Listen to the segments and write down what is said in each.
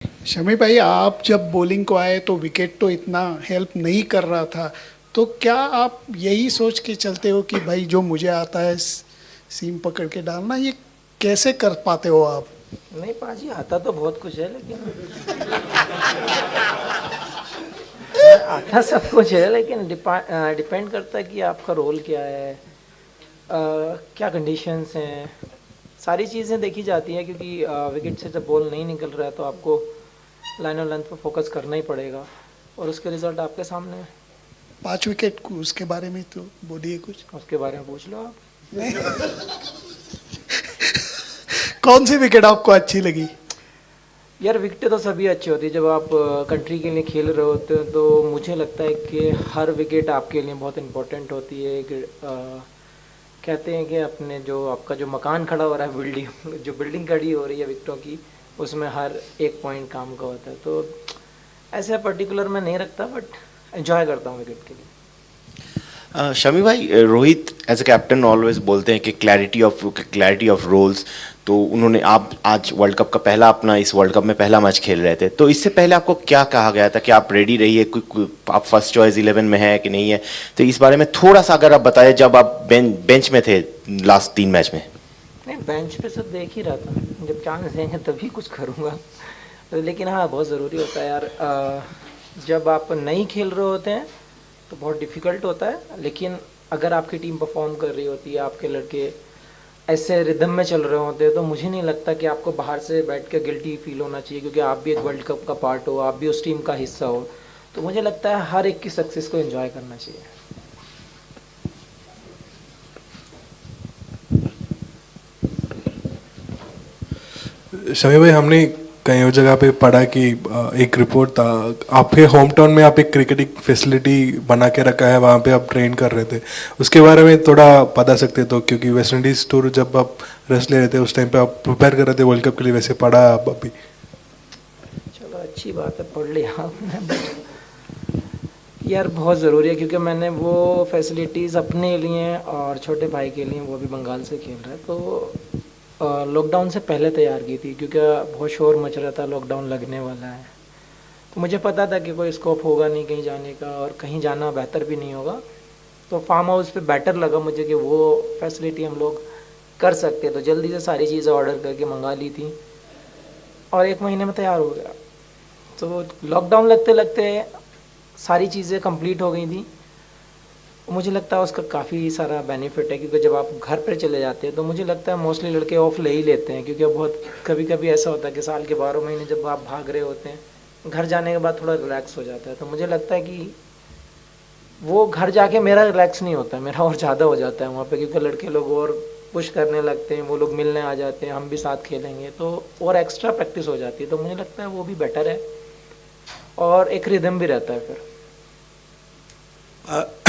शमी भाई, आप जब बॉलिंग को आए तो विकेट तो इतना हेल्प नहीं कर रहा था, तो क्या आप यही सोच के चलते हो कि भाई जो मुझे आता है सीम पकड़ के डालना, ये कैसे कर पाते हो आप? नहीं पाजी, आता तो बहुत कुछ है लेकिन आता सब कुछ है लेकिन डिपेंड करता है कि आपका रोल क्या है, क्या कंडीशंस हैं। सारी चीज़ें देखी जाती हैं क्योंकि विकेट से जब बॉल नहीं निकल रहा है तो आपको लाइन और लेंथ पर फोकस करना ही पड़ेगा और उसके रिजल्ट आपके सामने है। 5 विकेट को उसके बारे में तो बोलिए कुछ। उसके बारे में पूछ लो आप। नहीं। कौन सी विकेट आपको अच्छी लगी? यार विकेटें तो सभी अच्छी होती है। जब आप कंट्री के लिए खेल रहे होते हो तो मुझे लगता है कि हर विकेट आपके लिए बहुत इंपॉर्टेंट होती है। कहते हैं कि अपने जो आपका जो मकान खड़ा हो रहा है, बिल्डिंग जो बिल्डिंग खड़ी हो रही है विकेटों की, उसमें हर एक पॉइंट काम का होता है। तो ऐसे पर्टिकुलर मैं नहीं रखता बट एंजॉय करता हूँ विकेट के लिए। शमी भाई, Rohit as a captain always बोलते हैं कि क्लैरिटी ऑफ रोल्स। तो उन्होंने, आप आज वर्ल्ड कप का पहला, अपना इस वर्ल्ड कप में पहला मैच खेल रहे थे, तो इससे पहले आपको क्या कहा गया था कि आप रेडी रहिए, आप फर्स्ट चॉइस 11 में है कि नहीं है? तो इस बारे में थोड़ा सा अगर आप बताएं, जब आप बेंच में थे लास्ट 3 मैच में। नहीं, बेंच पे सब देख ही रहा था, जब चांस देंगे तभी कुछ करूँगा। लेकिन हाँ, बहुत ज़रूरी होता है यार। जब आप नहीं खेल रहे होते हैं तो बहुत डिफ़िकल्ट होता है, लेकिन अगर आपकी टीम परफॉर्म कर रही होती है, आपके लड़के ऐसे रिदम में चल रहे होते हैं, तो मुझे नहीं लगता कि आपको बाहर से बैठ के गिल्टी फील होना चाहिए, क्योंकि आप भी एक वर्ल्ड कप का पार्ट हो, आप भी उस टीम का हिस्सा हो। तो मुझे लगता है हर एक की सक्सेस को एंजॉय करना चाहिए। शमी भाई, हमने कई और जगह पे पढ़ा कि एक रिपोर्ट था, आपके होम टाउन में आप एक क्रिकेटिंग फैसिलिटी बना के रखा है, वहाँ पे आप ट्रेन कर रहे थे। उसके बारे में थोड़ा बता सकते तो, क्योंकि वेस्ट इंडीज़ टूर जब आप रेस्ट ले रहे थे उस टाइम पे आप प्रिपेयर कर रहे थे वर्ल्ड कप के लिए, वैसे पढ़ा आप अभी? चलो अच्छी बात है, पढ़ लिया आपने। बट यार बहुत ज़रूरी है, क्योंकि मैंने वो फैसिलिटीज़ अपने लिए और छोटे भाई के लिए, वो भी बंगाल से खेल रहा है, तो लॉकडाउन से पहले तैयार की थी, क्योंकि बहुत शोर मच रहा था लॉकडाउन लगने वाला है। तो मुझे पता था कि कोई स्कोप होगा नहीं कहीं जाने का, और कहीं जाना बेहतर भी नहीं होगा। तो फार्म हाउस पे बेटर लगा मुझे कि वो फैसिलिटी हम लोग कर सकते। तो जल्दी से सारी चीज़ें ऑर्डर करके मंगा ली थी और 1 महीने में तैयार हो गया। तो लॉकडाउन लगते लगते सारी चीज़ें कंप्लीट हो गई थी। मुझे लगता है उसका काफ़ी सारा बेनिफिट है, क्योंकि जब आप घर पर चले जाते हैं तो मुझे लगता है मोस्टली लड़के ऑफ ले ही लेते हैं, क्योंकि बहुत कभी कभी ऐसा होता है कि साल के 12 महीने जब आप भाग रहे होते हैं, घर जाने के बाद थोड़ा रिलैक्स हो जाता है। तो मुझे लगता है कि वो घर जाके मेरा रिलैक्स नहीं होता है, मेरा और ज़्यादा हो जाता है वहाँ पे, क्योंकि लड़के लोग और पुश करने लगते हैं, वो लोग मिलने आ जाते हैं, हम भी साथ खेलेंगे, तो और एक्स्ट्रा प्रैक्टिस हो जाती है। तो मुझे लगता है वो भी बेटर है और एक रिदम भी रहता है फिर।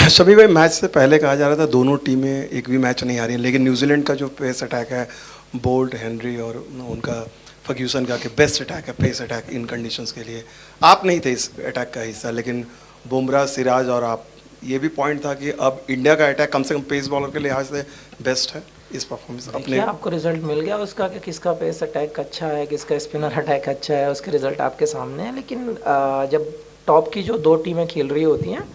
सभी भाई, मैच से पहले कहा जा रहा था दोनों टीमें एक भी मैच नहीं आ रही हैं, लेकिन न्यूजीलैंड का जो पेस अटैक है, बोल्ट, हेनरी और उनका फर्ग्यूसन का, कि बेस्ट अटैक है, पेस अटैक इन कंडीशंस के लिए। आप नहीं थे इस अटैक का हिस्सा, लेकिन बुमराह, सिराज और आप, ये भी पॉइंट था कि अब इंडिया का अटैक कम से कम पेस बॉलर के लिहाज से बेस्ट है इस परफॉर्मेंस अपने। देखिए, आपको रिजल्ट मिल गया उसका कि किसका पेस अटैक अच्छा है, किसका स्पिनर अटैक अच्छा है, उसके रिजल्ट आपके सामने है। लेकिन जब टॉप की जो दो टीमें खेल रही होती हैं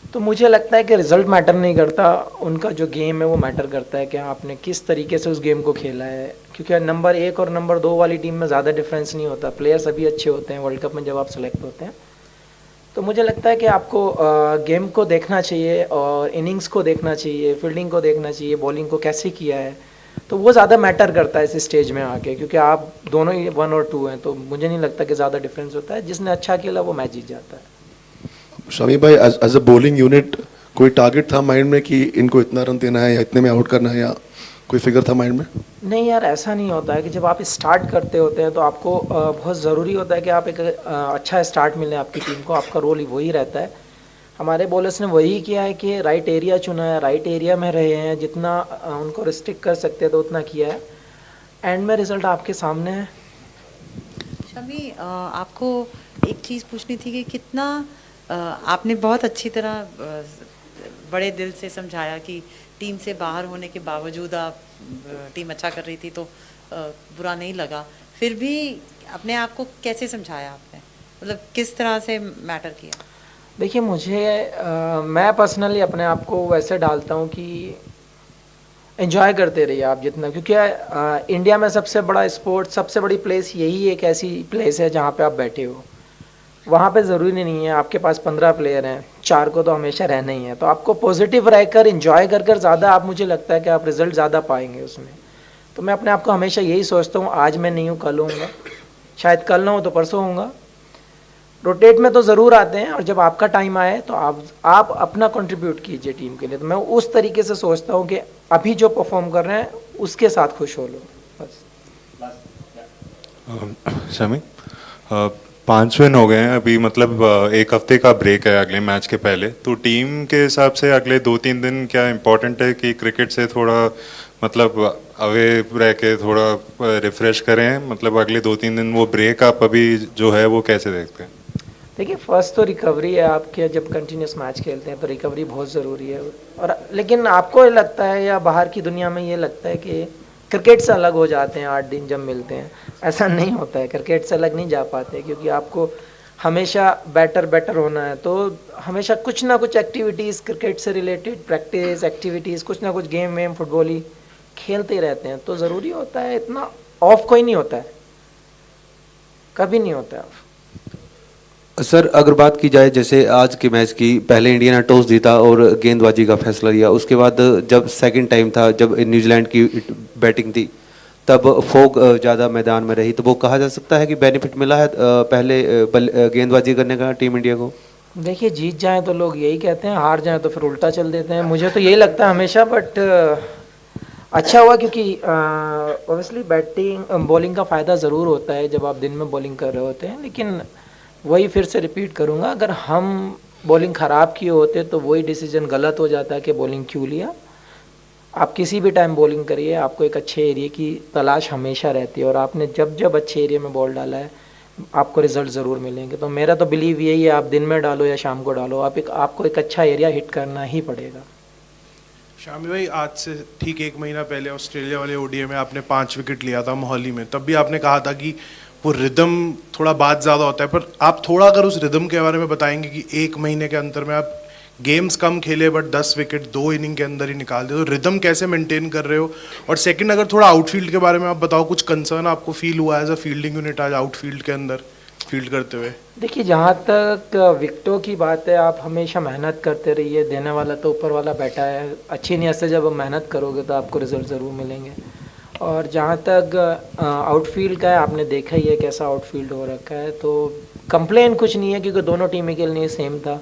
तो मुझे लगता है कि रिज़ल्ट मैटर नहीं करता, उनका जो गेम है वो मैटर करता है कि आपने किस तरीके से उस गेम को खेला है। क्योंकि नंबर 1 और नंबर 2 वाली टीम में ज़्यादा डिफरेंस नहीं होता, प्लेयर सभी अच्छे होते हैं वर्ल्ड कप में जब आप सेलेक्ट होते हैं। तो मुझे लगता है कि आपको गेम को देखना चाहिए और इनिंग्स को देखना चाहिए, फील्डिंग को देखना चाहिए, बॉलिंग को कैसे किया है। तो वो ज़्यादा मैटर करता है इस स्टेज में आके, क्योंकि आप दोनों ही 1 और 2 हैं, तो मुझे नहीं लगता कि ज़्यादा डिफरेंस होता है। जिसने अच्छा खेला वो मैच जीत जाता है। शमी भाई, एज अ बॉलिंग यूनिट कोई टारगेट था माइंड में कि इनको इतना रन देना है या इतने में आउट करना है, या कोई फिगर था माइंड में? नहीं यार, ऐसा नहीं होता है कि जब आप स्टार्ट करते होते हैं तो आपको बहुत ज़रूरी होता है कि आप एक अच्छा स्टार्ट मिले आपकी टीम को, आपका रोल ही वही रहता है। हमारे बॉलर्स ने वही किया है कि राइट एरिया चुना है, राइट एरिया में रहे हैं, जितना उनको रिस्ट्रिक्ट कर सकते हैं तो उतना किया है। एंड में रिज़ल्ट आपके सामने है। शमी, आपको एक चीज़ पूछनी थी कि कितना आपने बहुत अच्छी तरह बड़े दिल से समझाया कि टीम से बाहर होने के बावजूद आप टीम अच्छा कर रही थी तो बुरा नहीं लगा। फिर भी अपने आप को कैसे समझाया आपने, मतलब किस तरह से मैटर किया? देखिए मैं पर्सनली अपने आप को वैसे डालता हूँ कि एंजॉय करते रहिए आप जितना, क्योंकि इंडिया में सबसे बड़ा स्पोर्ट, सबसे बड़ी प्लेस यही एक ऐसी प्लेस है जहाँ पे आप बैठे हो। वहाँ पे ज़रूरी नहीं है आपके पास 15 प्लेयर हैं, 4 को तो हमेशा रहना ही है। तो आपको पॉजिटिव रहकर एंजॉय कर कर ज़्यादा आप, मुझे लगता है कि आप रिजल्ट ज़्यादा पाएंगे उसमें। तो मैं अपने आप को हमेशा यही सोचता हूँ, आज मैं नहीं हूँ कल होऊंगा, शायद कल ना हो तो परसों होऊंगा। रोटेट में तो ज़रूर आते हैं, और जब आपका टाइम आए तो आप अपना कंट्रीब्यूट कीजिए टीम के लिए। तो मैं उस तरीके से सोचता हूँ कि अभी जो परफॉर्म कर रहे हैं उसके साथ खुश हो लो बस। शमी, 5 विन हो गए हैं अभी, मतलब एक हफ्ते का ब्रेक है अगले मैच के पहले, तो टीम के हिसाब से अगले 2-3 दिन क्या इम्पोर्टेंट है कि क्रिकेट से थोड़ा मतलब अवे रह के थोड़ा रिफ्रेश करें, मतलब अगले 2-3 दिन वो ब्रेक आप अभी जो है वो कैसे देखते हैं? देखिए फर्स्ट तो रिकवरी है आपके, जब कंटिन्यूस मैच खेलते हैं तो रिकवरी बहुत ज़रूरी है। और लेकिन आपको ये लगता है या बाहर की दुनिया में ये लगता है कि क्रिकेट से अलग हो जाते हैं 8 दिन जब मिलते हैं, ऐसा नहीं होता है। क्रिकेट से अलग नहीं जा पाते, क्योंकि आपको हमेशा बेटर होना है। तो हमेशा कुछ ना कुछ एक्टिविटीज़ क्रिकेट से रिलेटेड, प्रैक्टिस एक्टिविटीज़, कुछ ना कुछ गेम वेम फुटबॉल ही खेलते ही रहते हैं। तो ज़रूरी होता है, इतना ऑफ कोई नहीं होता है, कभी नहीं होता है ऑफ। सर अगर बात की जाए जैसे आज के मैच की, पहले इंडिया ने टॉस जीता और गेंदबाजी का फैसला लिया, उसके बाद जब सेकंड टाइम था, जब न्यूजीलैंड की बैटिंग थी, तब फोक ज़्यादा मैदान में रही, तो वो कहा जा सकता है कि बेनिफिट मिला है पहले गेंदबाजी करने का टीम इंडिया को? देखिए जीत जाए तो लोग यही कहते हैं, हार जाए तो फिर उल्टा चल देते हैं। मुझे तो यही लगता है हमेशा, बट अच्छा हुआ, क्योंकि ऑब्वियसली बैटिंग बॉलिंग का फ़ायदा ज़रूर होता है जब आप दिन में बॉलिंग कर रहे होते हैं। लेकिन वही फिर से रिपीट करूँगा, अगर हम बॉलिंग ख़राब किए होते तो वही डिसीजन गलत हो जाता है कि बॉलिंग क्यों लिया। आप किसी भी टाइम बॉलिंग करिए, आपको एक अच्छे एरिया की तलाश हमेशा रहती है, और आपने जब अच्छे एरिया में बॉल डाला है आपको रिजल्ट ज़रूर मिलेंगे। तो मेरा तो बिलीव यही है, आप दिन में डालो या शाम को डालो, आपको एक अच्छा एरिया हिट करना ही पड़ेगा। शामी भाई, आज से ठीक 1 महीना पहले ऑस्ट्रेलिया वाले ओडीआई में आपने 5 विकेट लिया था मोहाली में, तब भी आपने कहा था कि वो रिदम थोड़ा बाद ज़्यादा होता है। पर आप थोड़ा अगर उस रिदम के बारे में बताएंगे कि 1 महीने के अंतर में आप गेम्स कम खेले बट 10 विकेट 2 इनिंग के अंदर ही निकाल दिए, तो रिदम कैसे मेंटेन कर रहे हो? और सेकंड, अगर थोड़ा आउटफील्ड के बारे में आप बताओ, कुछ कंसर्न आपको फील हुआ एज अ फील्डिंग यूनिट आज आउटफील्ड के अंदर फील्ड करते हुए? देखिए जहाँ तक विकेटों की बात है, आप हमेशा मेहनत करते रहिए, देने वाला तो ऊपर वाला बैठा है। अच्छी नीयत से जब आप मेहनत करोगे तो आपको रिजल्ट ज़रूर मिलेंगे। और जहाँ तक आउटफील्ड का है, आपने देखा ही है कैसा आउटफील्ड हो रखा है, तो कंप्लेन कुछ नहीं है, क्योंकि दोनों टीमें के लिए सेम था।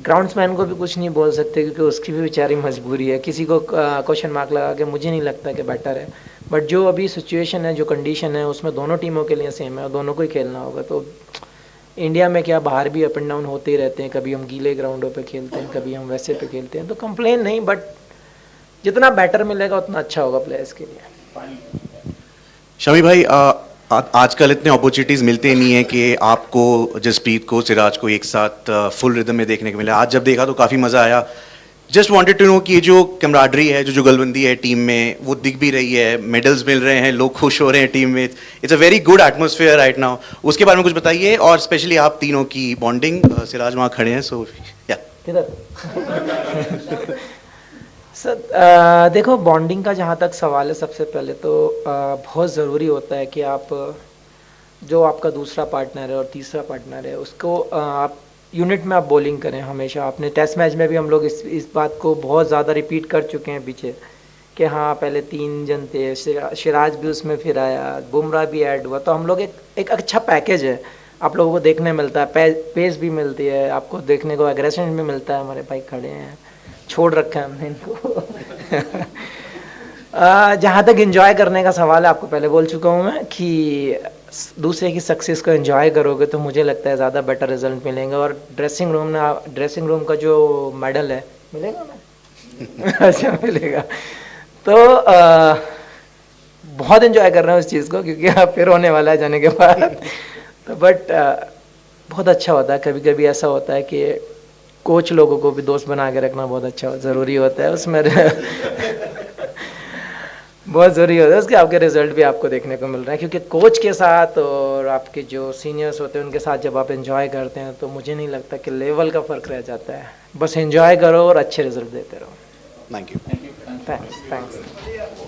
ग्राउंड्समैन को भी कुछ नहीं बोल सकते, क्योंकि उसकी भी बेचारी मजबूरी है। किसी को क्वेश्चन मार्क लगा के मुझे नहीं लगता कि बेटर है, बट जो अभी सिचुएशन है, जो कंडीशन है, उसमें दोनों टीमों के लिए सेम है और दोनों को ही खेलना होगा। तो इंडिया में क्या, बाहर भी अप एंड डाउन होते ही रहते हैं, कभी हम गीले ग्राउंडों पे खेलते हैं, कभी हम वैसे पे खेलते हैं, तो कंप्लेन नहीं, बट जितना बेटर मिलेगा उतना अच्छा होगा प्लेयर्स के लिए। शमी भाई, आजकल इतने अपॉर्चुनिटीज़ मिलते नहीं है कि आपको, जसप्रीत को, सिराज को एक साथ फुल रिदम में देखने को मिला। आज जब देखा तो काफ़ी मज़ा आया। जस्ट वांटेड टू नो कि ये जो कैमराडरी है, जो जुगलबंदी है टीम में, वो दिख भी रही है, मेडल्स मिल रहे हैं, लोग खुश हो रहे हैं टीम में, it's a very good atmosphere right now. उसके बारे में कुछ बताइए, और स्पेशली आप तीनों की बॉन्डिंग। सिराज वहाँ खड़े हैं, सो या सर देखो, बॉन्डिंग का जहाँ तक सवाल है, सबसे पहले तो बहुत ज़रूरी होता है कि आप, जो आपका दूसरा पार्टनर है और तीसरा पार्टनर है, उसको आप यूनिट में आप बॉलिंग करें हमेशा। आपने टेस्ट मैच में भी हम लोग इस बात को बहुत ज़्यादा रिपीट कर चुके हैं पीछे, कि हाँ पहले 3 जन थे, सिराज भी उसमें फिर आया, बुमराह भी ऐड हुआ, तो हम लोग एक अच्छा पैकेज है, आप लोगों को देखने मिलता है, पेस भी मिलती है आपको देखने को, एग्रेशन भी मिलता है। हमारे भाई खड़े हैं, छोड़ रखा है हमने इनको। जहाँ तक एंजॉय करने का सवाल है, आपको पहले बोल चुका हूँ मैं कि दूसरे की सक्सेस को एंजॉय करोगे तो मुझे लगता है ज़्यादा बेटर रिजल्ट मिलेंगे। और ड्रेसिंग रूम का जो मेडल है, मिलेगा ना? अच्छा मिलेगा। तो बहुत एंजॉय कर रहे हैं उस चीज़ को, क्योंकि आप फिर होने वाला है जाने के बाद। तो बट बहुत अच्छा होता है। कभी कभी ऐसा होता है कि कोच लोगों को भी दोस्त बना के रखना बहुत अच्छा ज़रूरी होता है उसमें। बहुत ज़रूरी होता है उसके आपके रिजल्ट भी आपको देखने को मिल रहे हैं, क्योंकि कोच के साथ और आपके जो सीनियर्स होते हैं उनके साथ जब आप एंजॉय करते हैं तो मुझे नहीं लगता कि लेवल का फ़र्क रह जाता है। बस एंजॉय करो और अच्छे रिजल्ट देते रहो। Thank you. थैंक्स।